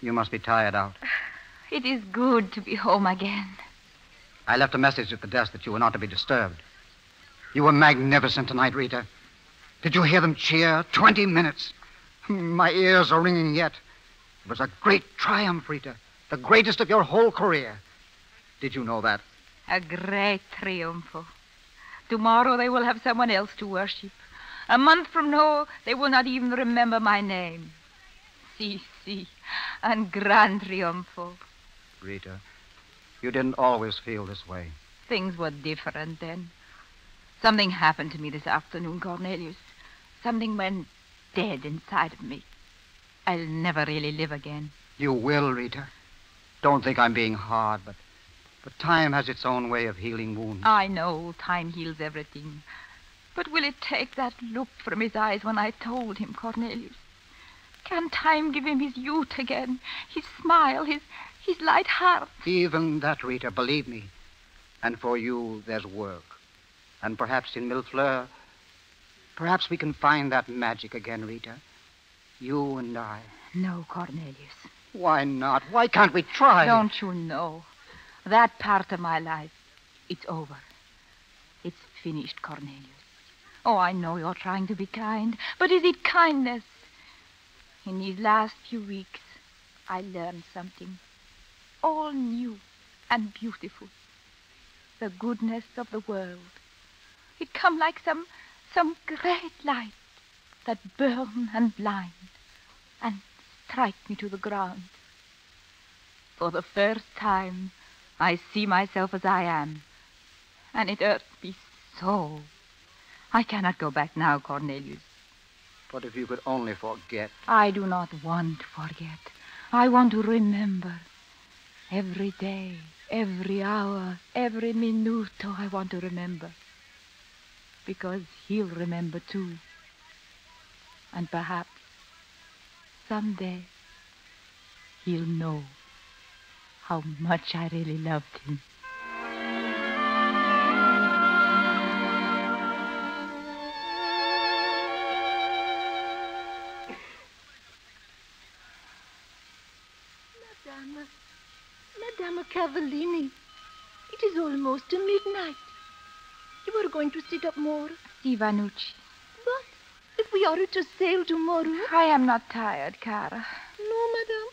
You must be tired out. It is good to be home again. I left a message at the desk that you were not to be disturbed. You were magnificent tonight, Rita. Did you hear them cheer? 20 minutes. My ears are ringing yet. It was a great triumph, Rita. The greatest of your whole career. Did you know that? A great triumpho. Tomorrow they will have someone else to worship. A month from now, they will not even remember my name. Si, un gran triunfo. Rita, you didn't always feel this way. Things were different then. Something happened to me this afternoon, Cornelius. Something went dead inside of me. I'll never really live again. You will, Rita. Don't think I'm being hard, but time has its own way of healing wounds. I know time heals everything. But will it take that look from his eyes when I told him, Cornelius? Can time give him his youth again, his smile, his light heart? Even that, Rita, believe me. And for you, there's work. And perhaps in Millefleur, perhaps we can find that magic again, Rita. You and I. No, Cornelius. Why not? Why can't we try? Don't you know? That part of my life, it's over. It's finished, Cornelius. Oh, I know you're trying to be kind, but is it kindness? In these last few weeks, I learned something all new and beautiful. the goodness of the world. It come like some great light that burn and blind and strike me to the ground. For the first time, I see myself as I am, and it hurts me so. I cannot go back now, Cornelius. But if you could only forget. I do not want to forget. I want to remember. Every day, every hour, every minuto, I want to remember. Because he'll remember too. And perhaps someday he'll know how much I really loved him. Madame Cavallini, it is almost midnight. You are going to sit up more? Si, Vanucci. But if we are to sail tomorrow... I am not tired, Cara. No, madame.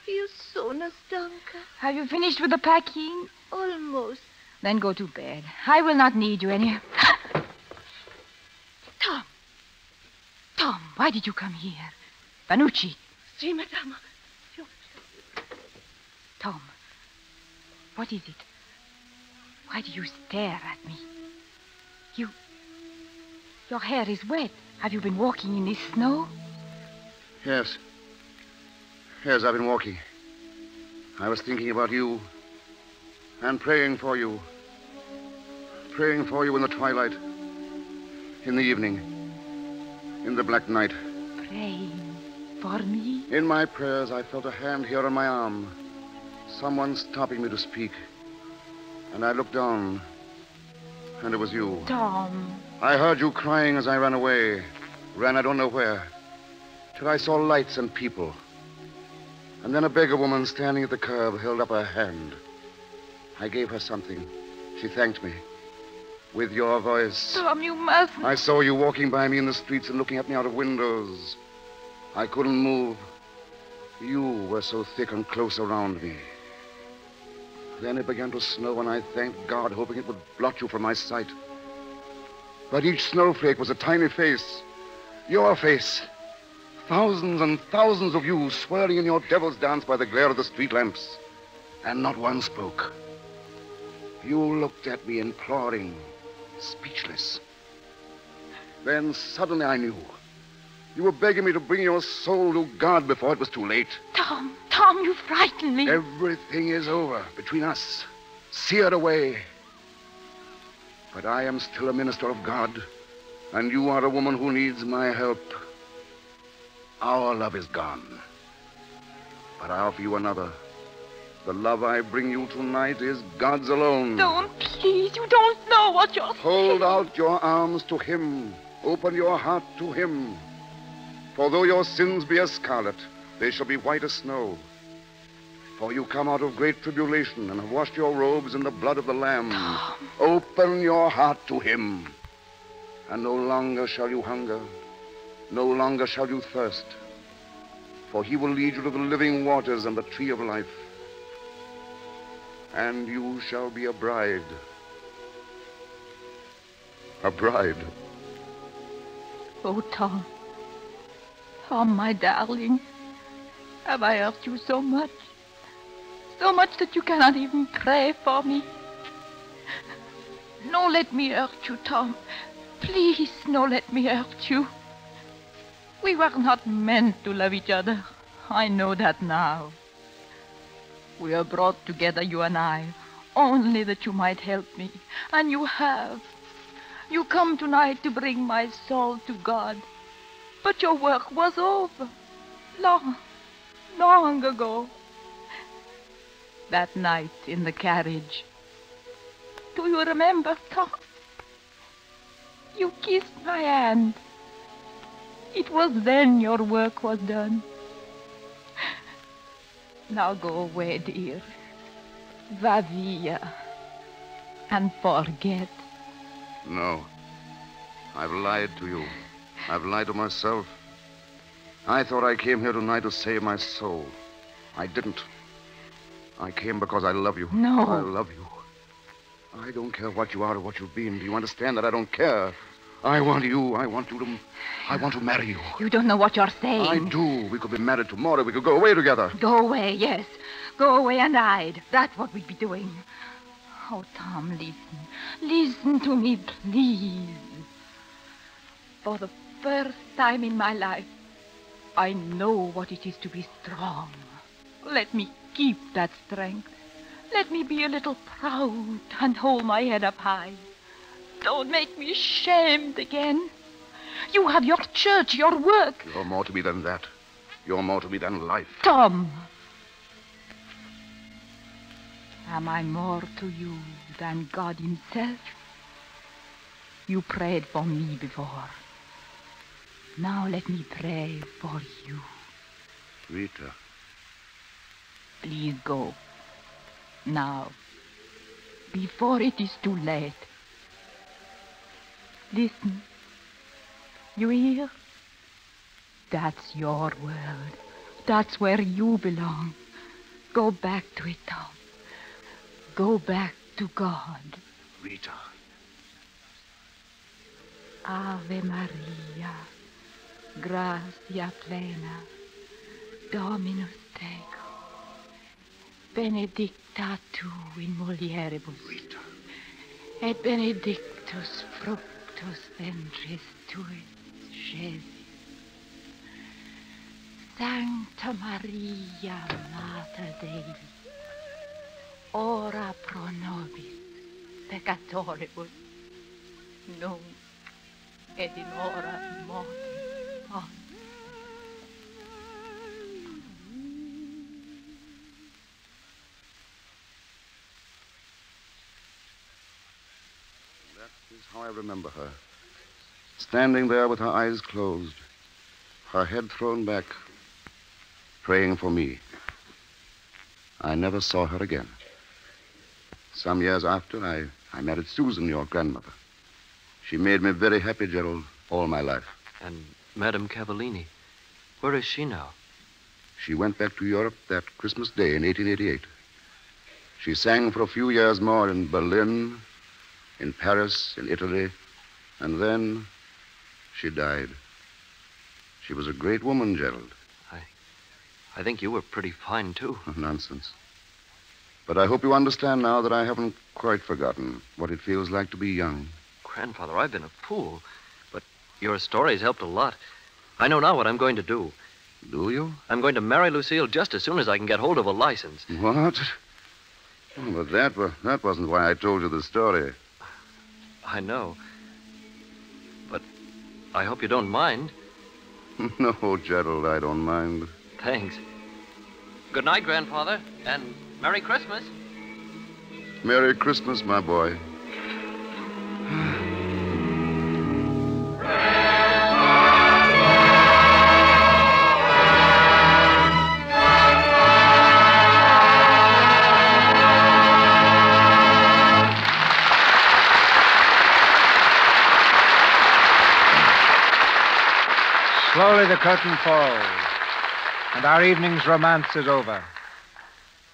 Io sono stanca. Have you finished with the packing? Almost. Then go to bed. I will not need you any... Tom, why did you come here? Vanucci. Si, madame. Tom, what is it? Why do you stare at me? Your hair is wet. Have you been walking in this snow? Yes. Yes, I've been walking. I was thinking about you and praying for you. Praying for you in the twilight, in the evening, in the black night. Praying for me? In my prayers, I felt a hand here on my arm. Someone stopping me to speak. And I looked down, and it was you. Tom. I heard you crying as I ran away. Ran I don't know where. Till I saw lights and people. And then a beggar woman standing at the curb held up her hand. I gave her something. She thanked me. With your voice. Tom, you mustn't. I saw you walking by me in the streets and looking at me out of windows. I couldn't move. You were so thick and close around me. Then it began to snow, and I thanked God, hoping it would blot you from my sight. But each snowflake was a tiny face. Your face. Thousands and thousands of you swirling in your devil's dance by the glare of the street lamps. And not one spoke. You looked at me imploring, speechless. Then suddenly I knew. You were begging me to bring your soul to God before it was too late. Tom, you frighten me. Everything is over between us, seared away. But I am still a minister of God, and you are a woman who needs my help. Our love is gone. But I offer you another. The love I bring you tonight is God's alone. Don't, please. You don't know what you're saying. Hold out your arms to him. Open your heart to him. For though your sins be as scarlet, they shall be white as snow. For you come out of great tribulation and have washed your robes in the blood of the Lamb. Open your heart to him. And no longer shall you hunger. No longer shall you thirst. For he will lead you to the living waters and the tree of life. And you shall be a bride. A bride. Oh, Tom. Tom, my darling. Have I hurt you so much? So much that you cannot even pray for me? No, let me hurt you, Tom. Please, no, let me hurt you. We were not meant to love each other. I know that now. We are brought together, you and I, only that you might help me. And you have. You come tonight to bring my soul to God. But your work was over. Long ago. That night in the carriage. Do you remember, Tom? You kissed my hand. It was then your work was done. Now go away, dear. Va via. And forget. No. I've lied to you. I've lied to myself. I thought I came here tonight to save my soul. I didn't. I came because I love you. No. I love you. I don't care what you are or what you've been. Do you understand that I don't care? I want you. I want to marry you. You don't know what you're saying. I do. We could be married tomorrow. We could go away together. Go away, yes. Go away and hide. That's what we'd be doing. Oh, Tom, listen. Listen to me, please. For the first time in my life, I know what it is to be strong. Let me keep that strength. Let me be a little proud and hold my head up high. Don't make me ashamed again. You have your church, your work. You're more to me than that. You're more to me than life. Tom. Am I more to you than God himself? You prayed for me before. Now let me pray for you. Rita. Please go. Now. Before it is too late. Listen. You hear? That's your world. That's where you belong. Go back to it, Tom. Go back to God. Rita. Ave Maria, gratia plena, Dominus tecum, benedicta tu in mulieribus, Rita. Et benedictus fructus ventris tuis, Jesus. Sancta Maria, Mater Dei, ora pro nobis peccatoribus, nunc et in hora mortis. Amen. That is how I remember her. Standing there with her eyes closed, her head thrown back, praying for me. I never saw her again. Some years after, I married Susan, your grandmother. She made me very happy, Gerald, all my life. And Madame Cavallini, where is she now? She went back to Europe that Christmas Day in 1888. She sang for a few years more in Berlin, in Paris, in Italy, and then she died. She was a great woman, Gerald. I think you were pretty fine, too. Nonsense. But I hope you understand now that I haven't quite forgotten what it feels like to be young. Grandfather, I've been a fool, but your stories helped a lot. I know now what I'm going to do. Do you? I'm going to marry Lucille just as soon as I can get hold of a license. What? Oh, but that wasn't why I told you the story. I know. But I hope you don't mind. No, Gerald, I don't mind. Thanks. Good night, Grandfather, and Merry Christmas. Merry Christmas, my boy. Slowly the curtain falls, and our evening's romance is over.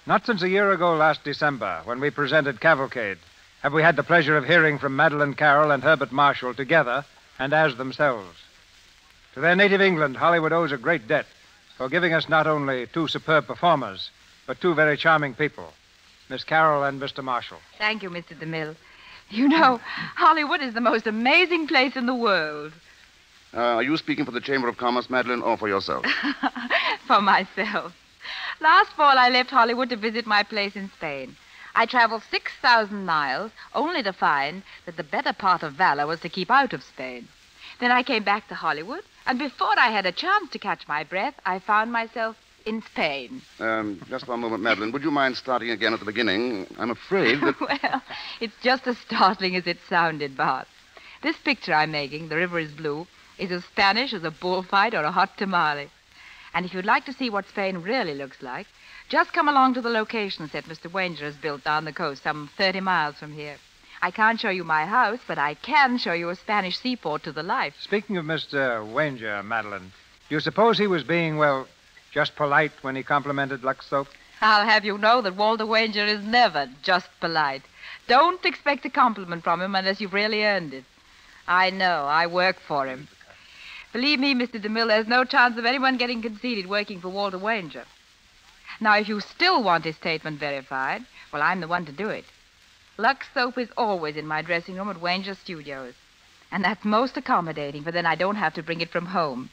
Not since a year ago last December, when we presented Cavalcade, have we had the pleasure of hearing from Madeline Carroll and Herbert Marshall together and as themselves. To their native England, Hollywood owes a great debt for giving us not only two superb performers, but two very charming people, Miss Carroll and Mr. Marshall. Thank you, Mr. DeMille. You know, Hollywood is the most amazing place in the world. Are you speaking for the Chamber of Commerce, Madeline, or for yourself? For myself. Last fall, I left Hollywood to visit my place in Spain. I traveled 6,000 miles, only to find that the better part of valor was to keep out of Spain. Then I came back to Hollywood, and before I had a chance to catch my breath, I found myself in Spain. Just one moment, Madeline. Would you mind starting again at the beginning? I'm afraid that... Well, it's just as startling as it sounded, Bart. This picture I'm making, The River is Blue, is as Spanish as a bullfight or a hot tamale. And if you'd like to see what Spain really looks like, just come along to the location set Mr. Wanger has built down the coast, some 30 miles from here. I can't show you my house, but I can show you a Spanish seaport to the life. Speaking of Mr. Wanger, Madeline, do you suppose he was being, well, just polite when he complimented Lux Soap? I'll have you know that Walter Wanger is never just polite. Don't expect a compliment from him unless you've really earned it. I know. I work for him. Believe me, Mr. DeMille, there's no chance of anyone getting conceited working for Walter Wanger. Now, if you still want his statement verified, well, I'm the one to do it. Lux soap is always in my dressing room at Wanger Studios. And that's most accommodating, for then I don't have to bring it from home.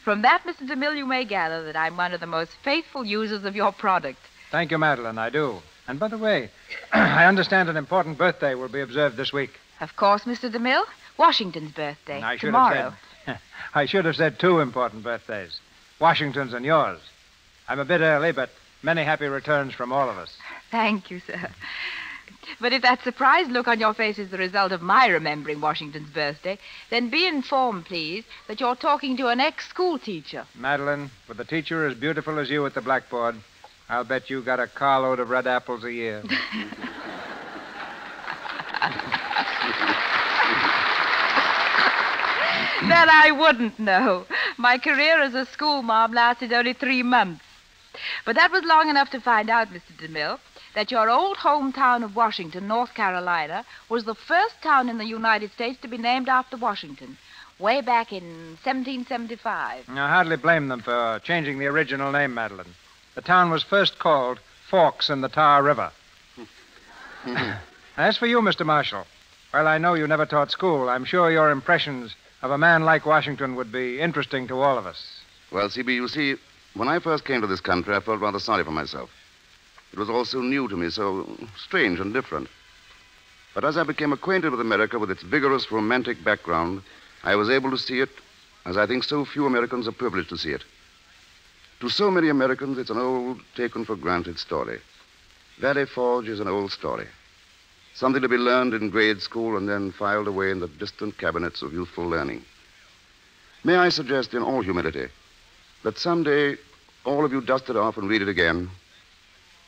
From that, Mr. DeMille, you may gather that I'm one of the most faithful users of your product. Thank you, Madeline, I do. And by the way, I understand an important birthday will be observed this week. Of course, Mr. DeMille. Washington's birthday. Tomorrow. I should have said 2 important birthdays. Washington's and yours. I'm a bit early, but many happy returns from all of us. Thank you, sir. But if that surprised look on your face is the result of my remembering Washington's birthday, then be informed, please, that you're talking to an ex-school teacher. Madeline, with a teacher as beautiful as you at the blackboard, I'll bet you got a carload of red apples a year. That I wouldn't know. My career as a school mom lasted only 3 months. But that was long enough to find out, Mr. DeMille, that your old hometown of Washington, North Carolina, was the first town in the United States to be named after Washington, way back in 1775. I hardly blame them for changing the original name, Madeline. The town was first called Forks in the Tar River. As for you, Mr. Marshall, while I know you never taught school, I'm sure your impressions of a man like Washington would be interesting to all of us. Well, C.B., you see, when I first came to this country, I felt rather sorry for myself. It was all so new to me, so strange and different. But as I became acquainted with America, with its vigorous, romantic background, I was able to see it as I think so few Americans are privileged to see it. To so many Americans, it's an old, taken-for-granted story. Valley Forge is an old story. Something to be learned in grade school and then filed away in the distant cabinets of youthful learning. May I suggest in all humility that someday all of you dust it off and read it again.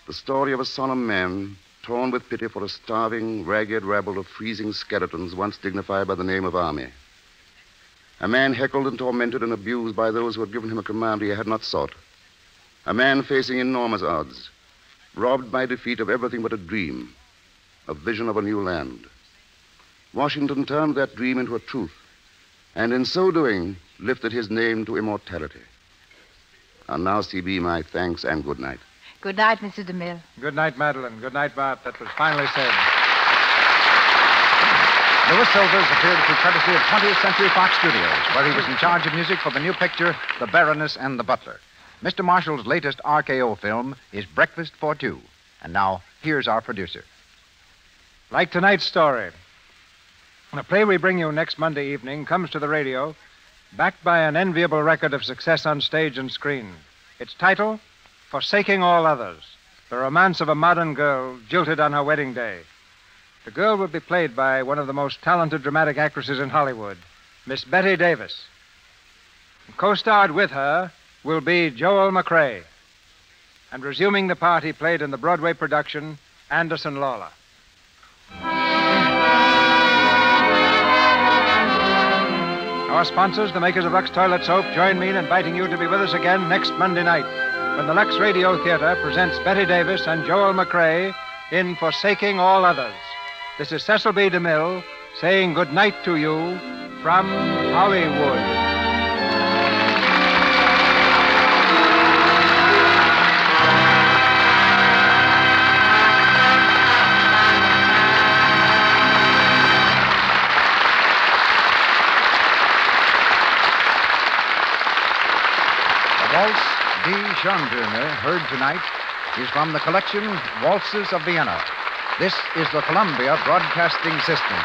The story of a solemn man torn with pity for a starving, ragged rabble of freezing skeletons once dignified by the name of army. A man heckled and tormented and abused by those who had given him a command he had not sought. A man facing enormous odds, robbed by defeat of everything but a dream, a vision of a new land. Washington turned that dream into a truth, and in so doing, lifted his name to immortality. And now, C.B., my thanks and good night. Good night, Mr. DeMille. Good night, Madeline. Good night, Bart. That was finally said. Louis Silvers appeared through courtesy of 20th Century Fox Studios, where he was in charge of music for the new picture, The Baroness and the Butler. Mr. Marshall's latest RKO film is Breakfast for Two. And now, here's our producer. Like tonight's story, the play we bring you next Monday evening comes to the radio, backed by an enviable record of success on stage and screen. Its title, Forsaking All Others, the romance of a modern girl jilted on her wedding day. The girl will be played by one of the most talented dramatic actresses in Hollywood, Miss Betty Davis. And co-starred with her will be Joel McCrea. And resuming the part he played in the Broadway production, Anderson Lawler. Our sponsors, the makers of Lux Toilet Soap, join me in inviting you to be with us again next Monday night when the Lux Radio Theatre presents Betty Davis and Joel McCrea in Forsaking All Others. This is Cecil B. DeMille saying good night to you from Hollywood. Waltz Die Gendarme, heard tonight, is from the collection Waltzes of Vienna. This is the Columbia Broadcasting System.